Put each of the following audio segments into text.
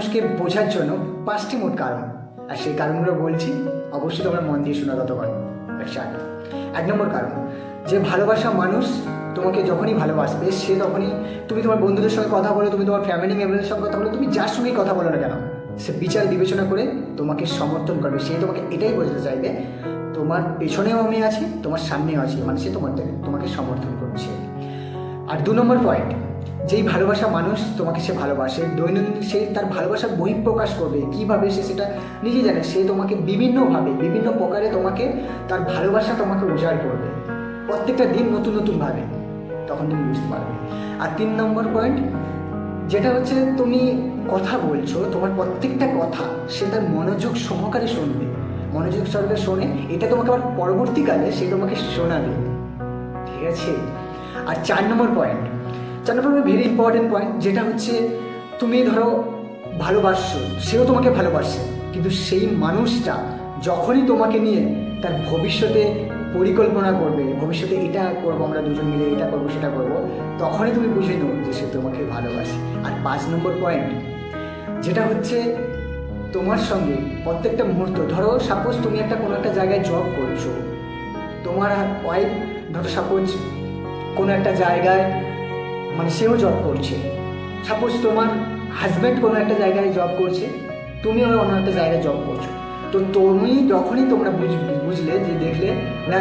মানুষকে বোঝার জন্য 5টি মোট কারণ, আর সেই কারণগুলো বলছি, অবশ্যই তোমরা মন দিয়ে শোনা ততক্ষণ। স্টার্ট। 1 নম্বর কারণ, যে ভালোবাসা মানুষ তোমাকে যখনই ভালোবাসবে, সে তখনই, তুমি তোমার বন্ধুদের সঙ্গে কথা বলো, তুমি তোমার ফ্যামিলি মেম্বারের সঙ্গে কথা বলো, তুমি যার সঙ্গেই কথা বলো না কেন, সে বিচার বিবেচনা করে তোমাকে সমর্থন করবে। সে তোমাকে এটাই বোঝাতে চাইবে তোমার পেছনেও আমি আছি, তোমার সামনেও আছি, মানে সে তোমাকে সমর্থন করছে। আর 2 নম্বর পয়েন্ট, যেই ভালোবাসা মানুষ তোমাকে সে ভালোবাসে, দৈনন্দিন সে তার ভালোবাসার বহিঃপ্রকাশ করবে। কীভাবে সে সেটা নিজে জানে। সে তোমাকে বিভিন্নভাবে, বিভিন্ন প্রকারে তোমাকে, তার ভালোবাসা তোমাকে উজাড় করবে প্রত্যেকটা দিন নতুন নতুনভাবে, তখন তুমি বুঝতে পারবে। আর 3 নম্বর পয়েন্ট, যেটা হচ্ছে তুমি কথা বলছো, তোমার প্রত্যেকটা কথা সে তার মনোযোগ সহকারে শুনবে, মনোযোগ সহকারে শোনে, এটা তোমাকে আবার পরবর্তীকালে সে তোমাকে শোনাবে, ঠিক আছে। আর 4 নম্বর পয়েন্ট, ভেরি ইম্পর্টেন্ট পয়েন্ট, যেটা হচ্ছে তুমি ধরো ভালোবাসছো, সেও তোমাকে ভালোবাসছে, কিন্তু সেই মানুষটা যখনই তোমাকে নিয়ে তার ভবিষ্যতে পরিকল্পনা করবে, ভবিষ্যতে এটা করবো আমরা দুজন মিলে, এটা করবো সেটা করবো, তখনই তুমি বুঝে নাও যে সে তোমাকে ভালোবাসে। আর 5 নম্বর পয়েন্ট, যেটা হচ্ছে তোমার সঙ্গে প্রত্যেকটা মুহূর্ত, ধরো সাপোজ তুমি কোনো একটা জায়গায় জব করছো, তোমার ওয়াইফ ধরো সাপোজ কোনো একটা জায়গায়, মানে সেও জব করছে, সাপোজ তোমার হাজব্যান্ড কোনো একটা জায়গায় জব করছে, তুমিও অন্য একটা জায়গায় জব করছো, তো তুমি যখনই তোমরা বুঝলে যে দেখলে না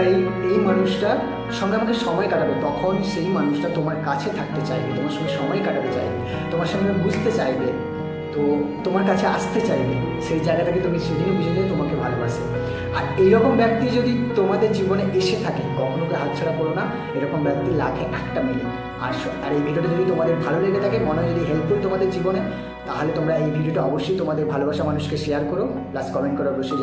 এই মানুষটার সঙ্গে আমাকে সময় কাটাবে, তখন সেই মানুষটা তোমার কাছে থাকতে চাইবে, তোমার সঙ্গে সময় কাটাতে চাইবে, তোমার সঙ্গে বুঝতে চাইবে, তো তোমার কাছে আসতে চাইবে। সেই জায়গাটাকে তুমি সেদিনই বুঝে যে তোমাকে ভালোবাসে। আর এইরকম ব্যক্তি যদি তোমাদের জীবনে এসে থাকে, কখনো হাতছাড়া করো না, এরকম ব্যক্তি লাখে একটা মিলে। আর এই ভিডিওটা যদি তোমাদের ভালো লেগে থাকে, মনে হয় যদি হেল্পফুল তোমাদের জীবনে, তাহলে তোমরা এই ভিডিওটা অবশ্যই তোমাদের ভালোবাসা মানুষকে শেয়ার করো, প্লাস কমেন্ট করে অবশ্যই